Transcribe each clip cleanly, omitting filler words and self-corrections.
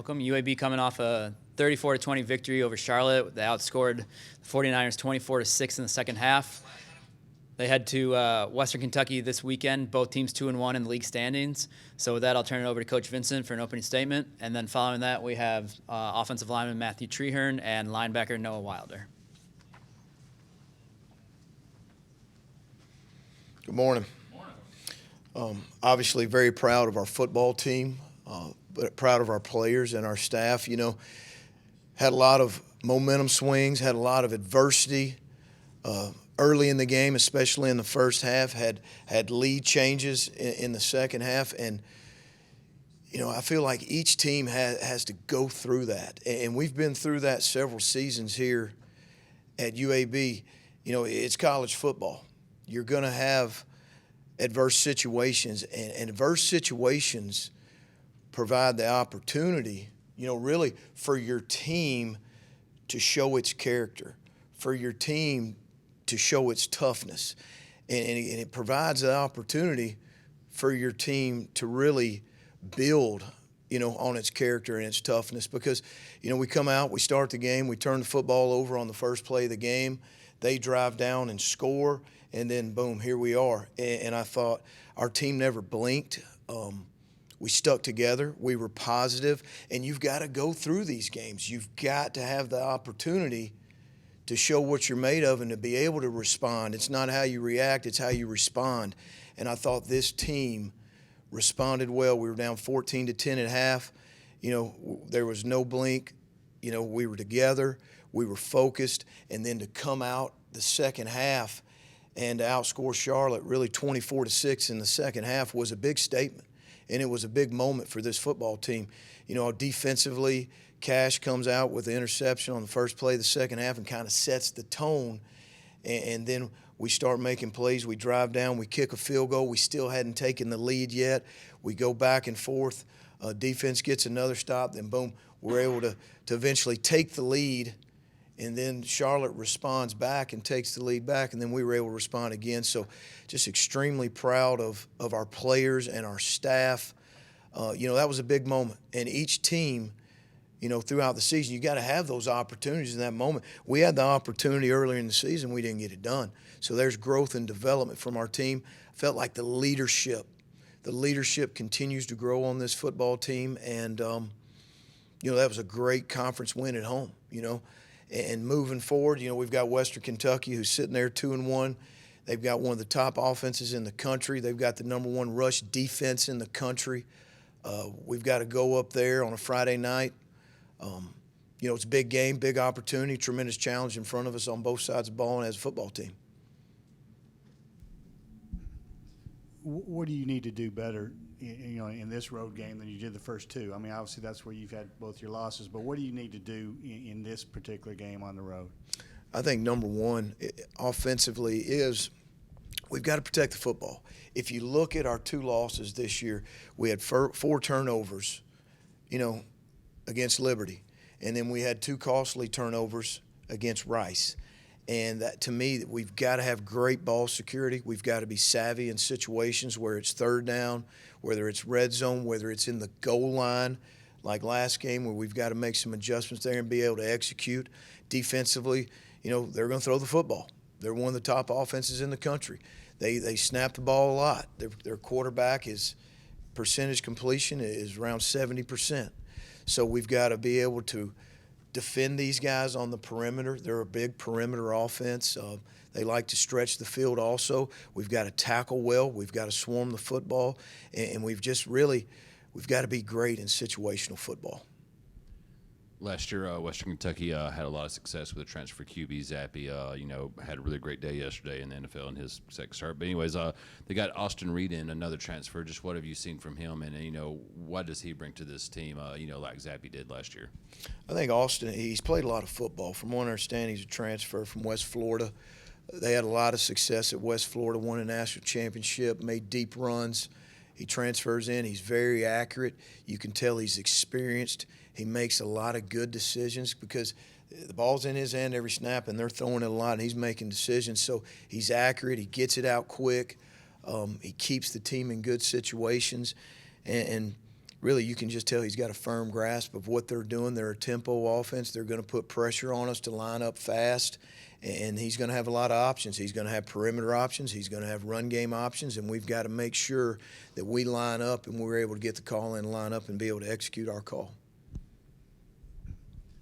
Welcome. UAB coming off a 34-20 victory over Charlotte. They outscored the 49ers 24-6 in the second half. They head to Western Kentucky this weekend, both teams 2-1 in the league standings. So with that, I'll turn it over to Coach Vincent for an opening statement. And then following that, we have offensive lineman Matthew Treherne and linebacker Noah Wilder. Good morning. Obviously very proud of our football team, but proud of our players and our staff. You know, had a lot of momentum swings, had a lot of adversity early in the game, especially in the first half, had lead changes in the second half. And, you know, I feel like each team has to go through that. And we've been through that several seasons here at UAB. You know, it's college football. You're going to have adverse situations, and adverse situations provide the opportunity, you know, really for your team to show its character, for your team to show its toughness. And it provides the opportunity for your team to really build, you know, on its character and its toughness. Because, you know, we come out, we start the game, we turn the football over on the first play of the game, they drive down and score, and then boom, here we are. And I thought our team never blinked. We stuck together. We were positive. And you've got to go through these games. You've got to have the opportunity to show what you're made of and to be able to respond. It's not how you react, it's how you respond. And I thought this team responded well. We were down 14-10 at half. You know, there was no blink. You know, we were together. We were focused. And then to come out the second half and to outscore Charlotte really 24-6 in the second half was a big statement. And it was a big moment for this football team. You know, defensively, Cash comes out with the interception on the first play of the second half and kind of sets the tone. And then we start making plays. We drive down. We kick a field goal. We still hadn't taken the lead yet. We go back and forth. Defense gets another stop. Then, boom, we're able to eventually take the lead. And then Charlotte responds back and takes the lead back, and then we were able to respond again. So just extremely proud of our players and our staff. You know, that was a big moment. And each team, you know, throughout the season, you got to have those opportunities in that moment. We had the opportunity earlier in the season. We didn't get it done. So there's growth and development from our team. I felt like the leadership continues to grow on this football team. And, you know, that was a great conference win at home, you know. And moving forward, you know, we've got Western Kentucky who's sitting there 2-1. They've got one of the top offenses in the country. They've got the #1 rush defense in the country. We've got to go up there on a Friday night. You know, it's a big game, big opportunity, tremendous challenge in front of us on both sides of the ball and as a football team. What do you need to do better, you know, in this road game than you did the first two? I mean, obviously that's where you've had both your losses, but what do you need to do in this particular game on the road? I think number one, offensively, is we've got to protect the football. If you look at our two losses this year, we had 4 turnovers, you know, against Liberty, and then we had 2 costly turnovers against Rice. And that, to me, we've got to have great ball security. We've got to be savvy in situations where it's third down, whether it's red zone, whether it's in the goal line, like last game where we've got to make some adjustments there and be able to execute. Defensively, you know, they're going to throw the football. They're one of the top offenses in the country. They snap the ball a lot. Their quarterback is percentage completion is around 70%. So we've got to be able to defend these guys on the perimeter. They're a big perimeter offense. They like to stretch the field also. We've got to tackle well. We've got to swarm the football. And we've got to be great in situational football. Last year, Western Kentucky had a lot of success with a transfer QB, Zappy. You know, had a really great day yesterday in the NFL in his second start. But anyways, they got Austin Reed in, another transfer. Just what have you seen from him, and you know, what does he bring to this team? You know, like Zappy did last year. I think Austin, he's played a lot of football. From what I understand, he's a transfer from West Florida. They had a lot of success at West Florida, won a national championship, made deep runs. He transfers in. He's very accurate. You can tell he's experienced. He makes a lot of good decisions because the ball's in his hand every snap, and they're throwing it a lot, and he's making decisions. So he's accurate. He gets it out quick. He keeps the team in good situations. And really you can just tell he's got a firm grasp of what they're doing. They're a tempo offense. They're going to put pressure on us to line up fast, and he's going to have a lot of options. He's going to have perimeter options. He's going to have run game options, and we've got to make sure that we line up and we're able to get the call in, line up, and be able to execute our call.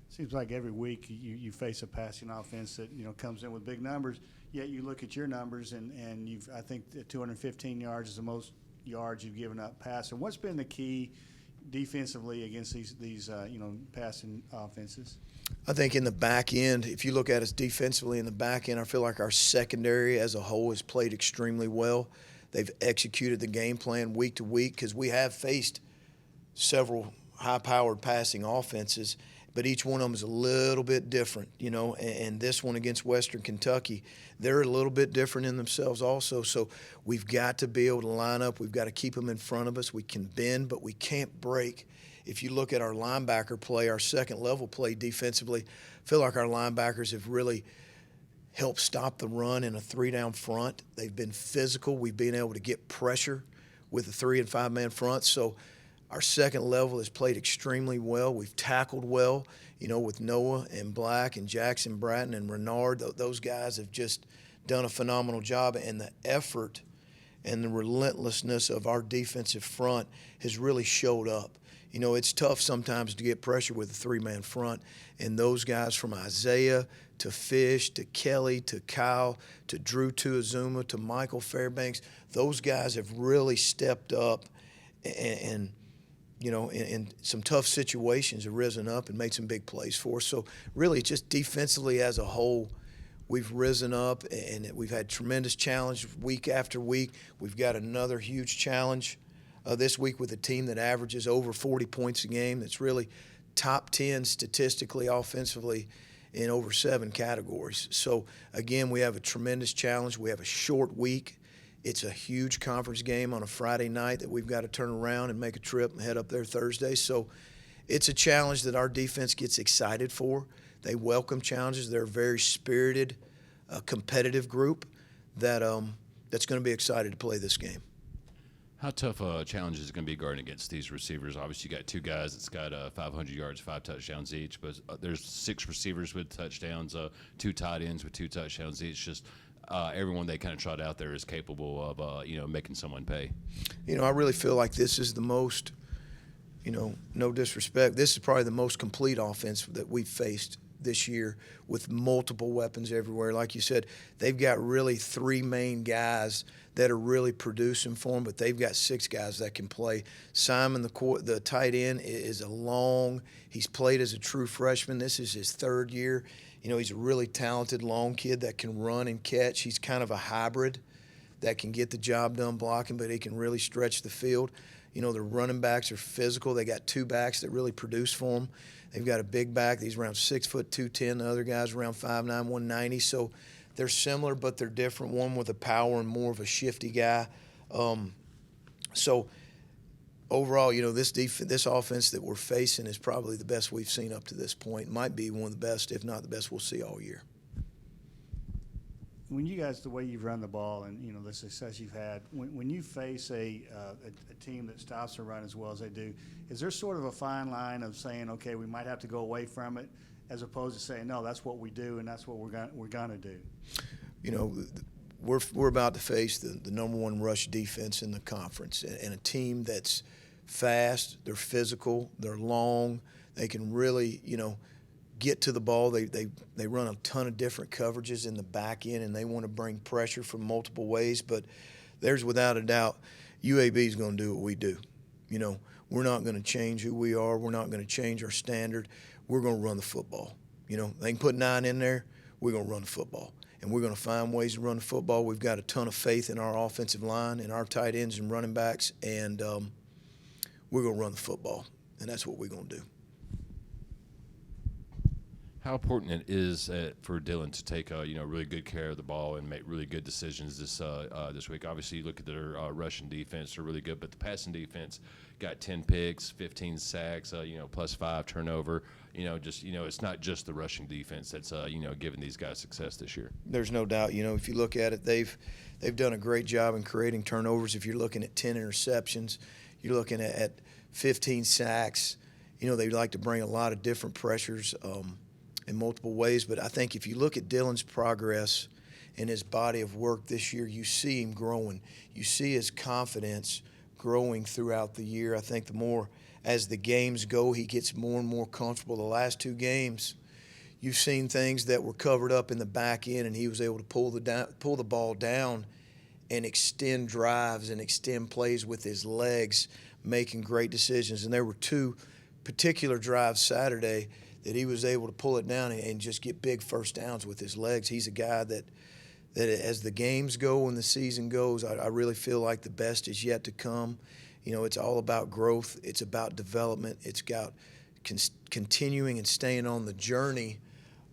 Seems like every week you face a passing offense that comes in with big numbers. Yet you look at your numbers and I think 215 yards is the most yards you've given up passing. What's been the key defensively against these passing offenses? I think in the back end, if you look at us defensively in the back end, I feel like our secondary as a whole has played extremely well. They've executed the game plan week to week because we have faced several high-powered passing offenses, but each one of them is a little bit different, and this one against Western Kentucky, they're a little bit different in themselves also. So we've got to be able to line up. We've got to keep them in front of us. We can bend, but we can't break. If you look at our linebacker play, our second-level play defensively, I feel like our linebackers have really helped stop the run in a three-down front. They've been physical. We've been able to get pressure with a 3- and 5-man front. So our second level has played extremely well. We've tackled well, with Noah and Black and Jackson Bratton and Renard. Those guys have just done a phenomenal job, and the effort and the relentlessness of our defensive front has really showed up. It's tough sometimes to get pressure with a 3-man front, and those guys from Isaiah to Fish to Kelly to Kyle to Drew Tuazuma to Michael Fairbanks, those guys have really stepped up and in some tough situations have risen up and made some big plays for us. So really just defensively as a whole, we've risen up and we've had tremendous challenge week after week. We've got another huge challenge this week with a team that averages over 40 points a game. That's really top 10 statistically, offensively in over 7 categories. So again, we have a tremendous challenge. We have a short week. It's a huge conference game on a Friday night that we've got to turn around and make a trip and head up there Thursday. So it's a challenge that our defense gets excited for. They welcome challenges. They're a very spirited, competitive group that's going to be excited to play this game. How tough a challenge is it going to be guarding against these receivers? Obviously, you got 2 guys that's got 500 yards, 5 touchdowns each, but there's 6 receivers with touchdowns, 2 tight ends with 2 touchdowns each. Just everyone they kind of trot out there is capable of, making someone pay. I really feel like this is the most, no disrespect, this is probably the most complete offense that we've faced this year with multiple weapons everywhere. Like you said, they've got really 3 main guys that are really producing for them, but they've got 6 guys that can play. Simon, the tight end, is he's played as a true freshman. This is his 3rd year. He's a really talented long kid that can run and catch. He's kind of a hybrid that can get the job done blocking, but he can really stretch the field. Their running backs are physical. They got 2 backs that really produce for them. They've got a big back. He's around 6 foot 210. The other guy's around 5'9", 190. So they're similar, but they're different. One with a power and more of a shifty guy. So overall, this offense that we're facing is probably the best we've seen up to this point. Might be one of the best, if not the best, we'll see all year. When you guys, the way you've run the ball and the success you've had, when you face a team that stops the run as well as they do, is there sort of a fine line of saying, okay, we might have to go away from it, as opposed to saying, no, that's what we do and that's what we're gonna do? We're about to face the number 1 rush defense in the conference, and a team that's fast, they're physical, they're long, they can really get to the ball. They run a ton of different coverages in the back end, and they want to bring pressure from multiple ways. But there's without a doubt UAB is going to do what we do. We're not going to change who we are. We're not going to change our standard. We're going to run the football. They can put 9 in there. We're going to run the football, and we're going to find ways to run the football. We've got a ton of faith in our offensive line and our tight ends and running backs, and we're going to run the football, and that's what we're going to do. How important it is for Dillon to take really good care of the ball and make really good decisions this week. Obviously, you look at their rushing defense; they're really good, but the passing defense got 10 picks, 15 sacks, plus 5 turnover. It's not just the rushing defense that's giving these guys success this year. There's no doubt. If you look at it, they've done a great job in creating turnovers. If you're looking at 10 interceptions, you're looking at 15 sacks. You know, they like to bring a lot of different pressures in multiple ways. But I think if you look at Dylan's progress in his body of work this year, you see him growing. You see his confidence growing throughout the year. I think the more as the games go, he gets more and more comfortable. The last 2 games, you've seen things that were covered up in the back end, and he was able to pull the ball down and extend drives and extend plays with his legs, making great decisions. And there were 2 particular drives Saturday that he was able to pull it down and just get big first downs with his legs. He's a guy that as the games go and the season goes, I really feel like the best is yet to come. You know, it's all about growth. It's about development. It's about continuing and staying on the journey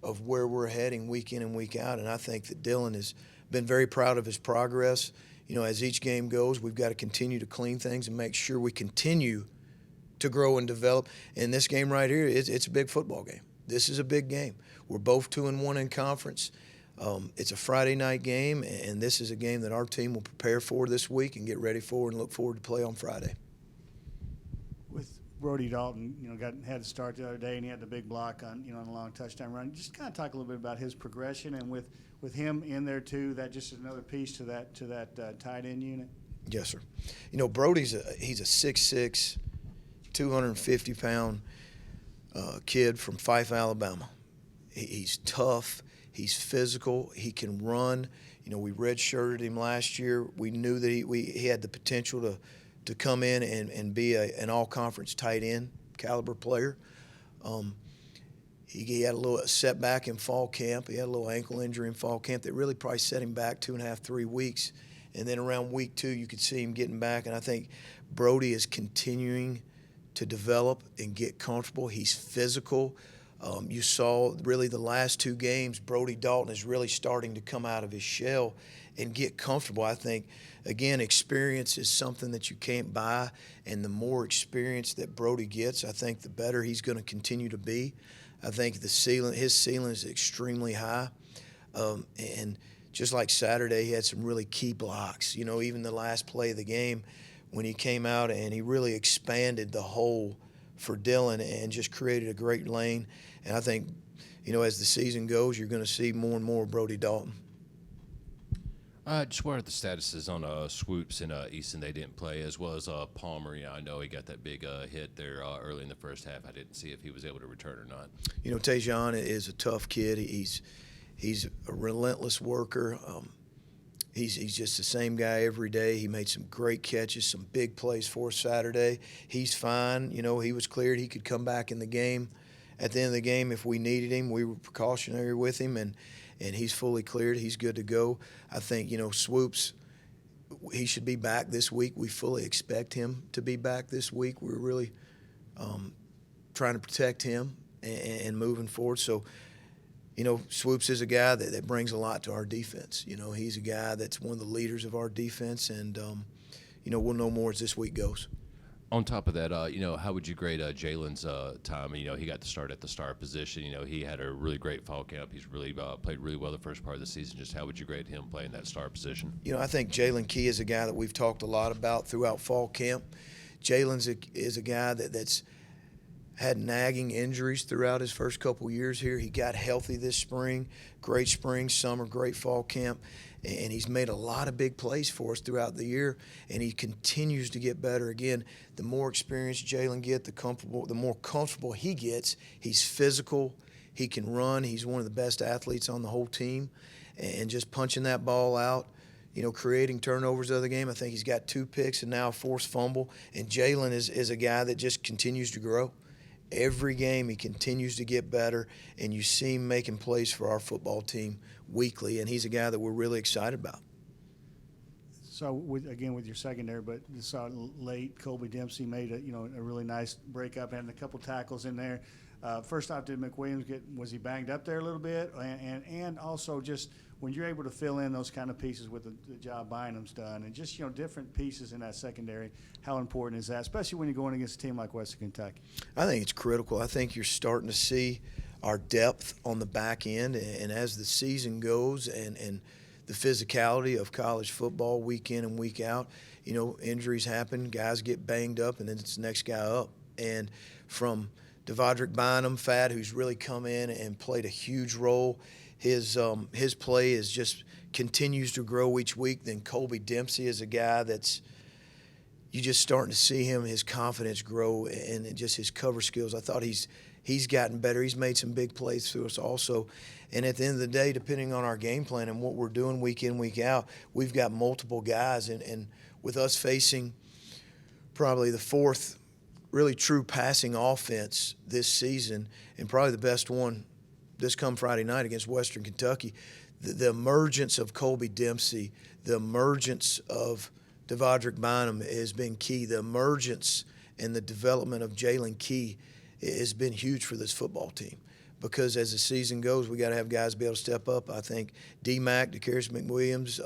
of where we're heading week in and week out. And I think that Dylan has been very proud of his progress. You know, as each game goes, we've got to continue to clean things and make sure we continue to grow and develop. And this game right here, it's a big football game. This is a big game. We're both 2-1 in conference. It's a Friday night game, and this is a game that our team will prepare for this week and get ready for and look forward to play on Friday. With Brody Dalton, you know, had to start the other day, and he had the big block on, you know, on a long touchdown run. Just kind of talk a little bit about his progression, and with him in there too, that just is another piece to that tight end unit. Yes, sir. You know, Brody's he's a 6'6", 250-pound kid from Fife, Alabama. He's tough. He's physical. He can run. You know, we redshirted him last year. We knew that he had the potential to come in and be an all-conference tight end caliber player. He had a little setback in fall camp. He had a little ankle injury in fall camp that really probably set him back 2.5, 3 weeks. And then around week 2, you could see him getting back. And I think Brody is continuing to develop and get comfortable. He's physical. You saw really the last 2 games, Brody Dalton is really starting to come out of his shell and get comfortable. I think, again, experience is something that you can't buy, and the more experience that Brody gets, I think the better he's going to continue to be. I think his ceiling is extremely high. And just like Saturday, he had some really key blocks. You know, even the last play of the game when he came out and he really expanded the hole for Dylan and just created a great lane. And I think, you know, as the season goes, you're going to see more and more of Brody Dalton. Just what are the statuses on Swoops and Easton? They didn't play, as well as Palmer. You know, I know he got that big hit there early in the first half. I didn't see if he was able to return or not. You know, Tajon is a tough kid. He's a relentless worker. He's just the same guy every day. He made some great catches, some big plays for us Saturday. He's fine. You know, he was cleared. He could come back in the game. At the end of the game, if we needed him, we were precautionary with him, and he's fully cleared. He's good to go. I think, you know, Swoops, he should be back this week. We fully expect him to be back this week. We're really trying to protect him and moving forward. So, you know, Swoops is a guy that brings a lot to our defense. You know, he's a guy that's one of the leaders of our defense, and, you know, we'll know more as this week goes. On top of that, you know, how would you grade Jalen's time? You know, he got to start at the star position. You know, he had a really great fall camp. He's really played really well the first part of the season. Just how would you grade him playing that star position? You know, I think Jalen Key is a guy that we've talked a lot about throughout fall camp. Jalen's is a guy that's had nagging injuries throughout his first couple years here. He got healthy this spring. Great spring, summer, great fall camp. And he's made a lot of big plays for us throughout the year, and he continues to get better. Again, the more experience Jalen gets, the more comfortable he gets. He's physical. He can run. He's one of the best athletes on the whole team. And just punching that ball out, you know, creating turnovers of the game. I think he's got 2 picks and now a forced fumble. And Jalen is a guy that just continues to grow. Every game he continues to get better, and you see him making plays for our football team weekly, and he's a guy that we're really excited about. So, with your secondary, but you saw late, Colby Dempsey made a really nice breakup and a couple tackles in there. First off, did McWilliams was he banged up there a little bit? And also just when you're able to fill in those kind of pieces with the job Bynum's done, and just, you know, different pieces in that secondary, how important is that, especially when you're going against a team like Western Kentucky? I think it's critical. I think you're starting to see our depth on the back end, and as the season goes and the physicality of college football week in and week out. You know, injuries happen, guys get banged up, and then it's the next guy up. And from Devondrick Bynum, Fat, who's really come in and played a huge role, his play is just continues to grow each week. Then Colby Dempsey is a guy that's you just starting to see him, his confidence grow, and just his cover skills. I thought he's gotten better. He's made some big plays through us also. And at the end of the day, depending on our game plan and what we're doing week in, week out, we've got multiple guys. And with us facing probably the fourth really true passing offense this season, and probably the best one this come Friday night against Western Kentucky, the emergence of Colby Dempsey, the emergence of Devondrick Bynum has been key. The emergence and the development of Jalen Key has been huge for this football team, because as the season goes, we got to have guys be able to step up. I think D-Mac, DeCarius McWilliams,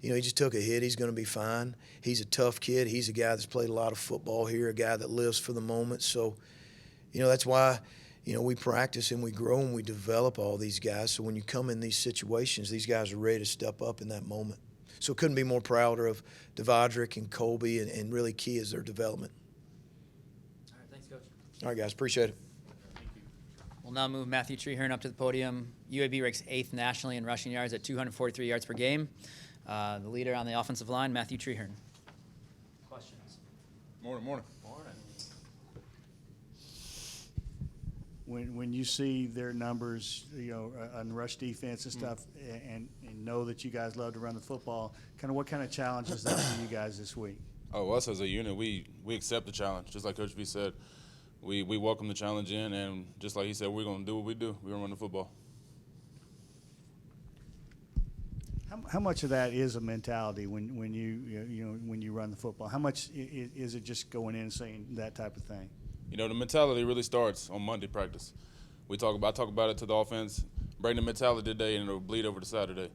he just took a hit. He's going to be fine. He's a tough kid. He's a guy that's played a lot of football here, a guy that lives for the moment. So, that's why, we practice and we grow and we develop all these guys. So when you come in these situations, these guys are ready to step up in that moment. So couldn't be more prouder of Devondrick and Colby and really Key is their development. All right, thanks, Coach. All right, guys, appreciate it. We'll now move Matthew Treherne up to the podium. UAB ranks 8th nationally in rushing yards at 243 yards per game. The leader on the offensive line, Matthew Treherne. Questions? Morning. Morning. When you see their numbers, on rush defense and stuff, and know that you guys love to run the football, what kind of challenge is that for you guys this week? Oh, us as a unit, we accept the challenge. Just like Coach B said, we welcome the challenge in, and just like he said, we're going to do what we do. We're going to run the football. How much of that is a mentality when you run the football? How much is it just going in and saying that type of thing? The mentality really starts on Monday practice. I talk about it to the offense. Bring the mentality today, and it'll bleed over to Saturday.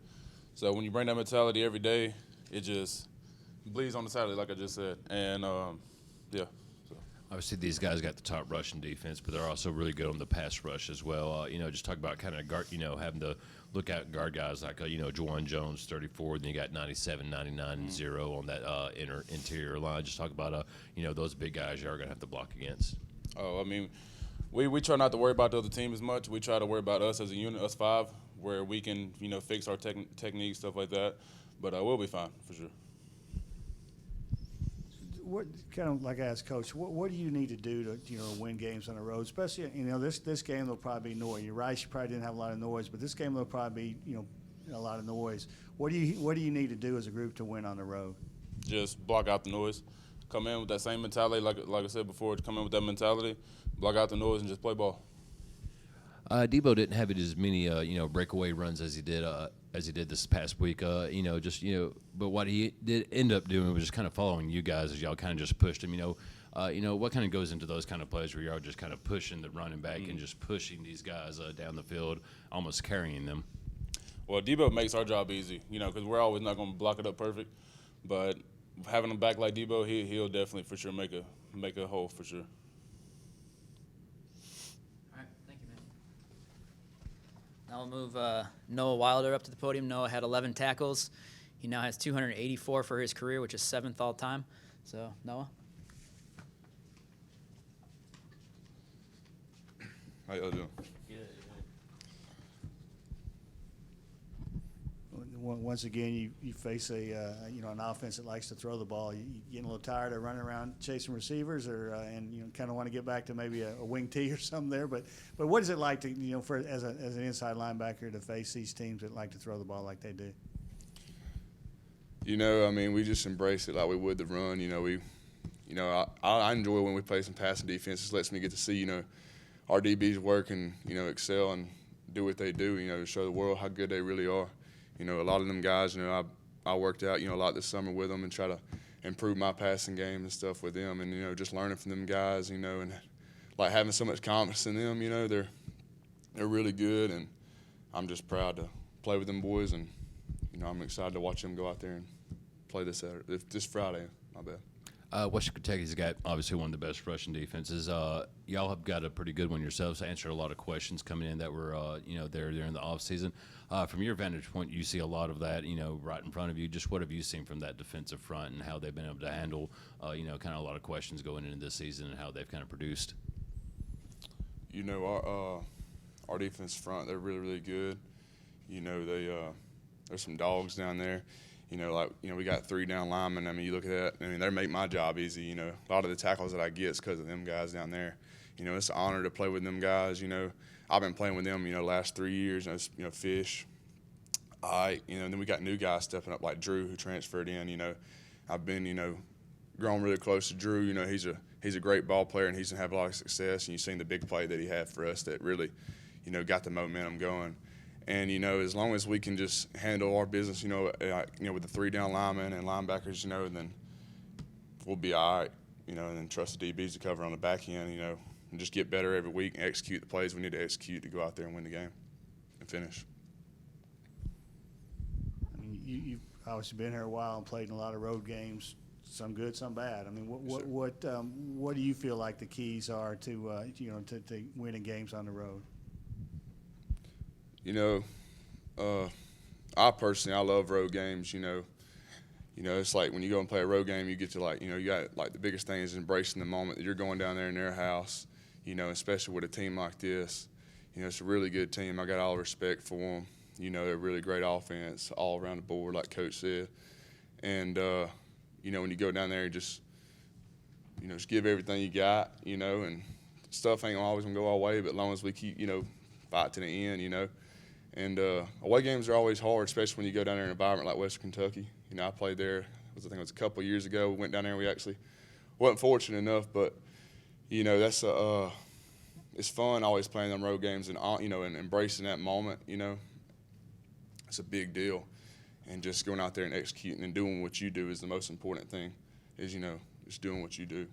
So when you bring that mentality every day, it just bleeds on the Saturday, like I just said. And yeah. Obviously, these guys got the top rushing defense, but they're also really good on the pass rush as well. Just talk about kind of guard, having to look out guard guys like Juwan Jones, 34, then you got 97, 99, and 0 on that interior line. Just talk about those big guys you are going to have to block against. Oh, we try not to worry about the other team as much. We try to worry about us as a unit, us 5, where we can fix our technique, stuff like that. But we'll be fine for sure. What kind of like I asked Coach, what do you need to do to win games on the road? Especially this game there'll probably be noise. You're right, you probably didn't have a lot of noise, but this game there'll probably be a lot of noise. What do you need to do as a group to win on the road? Just block out the noise. Come in with that same mentality, like I said before. Come in with that mentality, block out the noise, and just play ball. Debo didn't have as many breakaway runs as he did this past week. But what he did end up doing was just kind of following you guys as y'all kind of just pushed him. What kind of goes into those kind of plays where y'all just kind of pushing the running back and just pushing these guys down the field, almost carrying them. Well, Debo makes our job easy, because we're always not going to block it up perfect, but having a back like Debo, he'll definitely for sure make a hole for sure. All right, thank you, man. Now we'll move Noah Wilder up to the podium. Noah had 11 tackles. He now has 284 for his career, which is 7th all time. So, Noah. How y'all doing? Once again, you face an offense that likes to throw the ball. You getting a little tired of running around chasing receivers, and kind of want to get back to maybe a wing tee or something there. But what is it like to as an inside linebacker to face these teams that like to throw the ball like they do? We just embrace it like we would the run. I enjoy when we play some passing defense. It lets me get to see our DBs work and excel and do what they do. To show the world how good they really are. A lot of them guys, I worked out, a lot this summer with them and try to improve my passing game and stuff with them. And, just learning from them guys, and like having so much confidence in them, they're really good. And I'm just proud to play with them boys. And, I'm excited to watch them go out there and play this Friday. My bad. Western Kentucky's got obviously one of the best rushing defenses. Y'all have got a pretty good one yourselves. Answered a lot of questions coming in that were, there during the offseason. From your vantage point, you see a lot of that, right in front of you. Just what have you seen from that defensive front and how they've been able to handle, kind of a lot of questions going into this season and how they've kind of produced? Our defense front, they're really, really good. There's some dogs down there. We got 3 down linemen. I mean, you look at that. I mean, they make my job easy. A lot of the tackles that I get is because of them guys down there. It's an honor to play with them guys. I've been playing with them, last 3 years. Fish. And then we got new guys stepping up like Drew, who transferred in. I've been, grown really close to Drew. He's a great ball player, and he's gonna have a lot of success. And you've seen the big play that he had for us that really, got the momentum going. And, as long as we can just handle our business, with the 3 down linemen and linebackers, then we'll be all right, and then trust the DBs to cover on the back end, and just get better every week and execute the plays we need to execute to go out there and win the game and finish. I mean, you've obviously been here a while and played in a lot of road games, some good, some bad. I mean, what do you feel like the keys are to winning games on the road? I love road games. It's like when you go and play a road game, you get to you got the biggest thing is embracing the moment that you're going down there in their house. Especially with a team like this. It's a really good team. I got all the respect for them. They're a really great offense all around the board, like Coach said. And when you go down there, you just give everything you got. And stuff ain't always gonna go our way, but as long as we keep fight to the end. And away games are always hard, especially when you go down there in an environment like Western Kentucky. I played there. I think it was a couple of years ago. We went down there. And we actually wasn't fortunate enough, but that's it's fun always playing them road games and and embracing that moment. It's a big deal, and just going out there and executing and doing what you do is the most important thing. Is just doing what you do.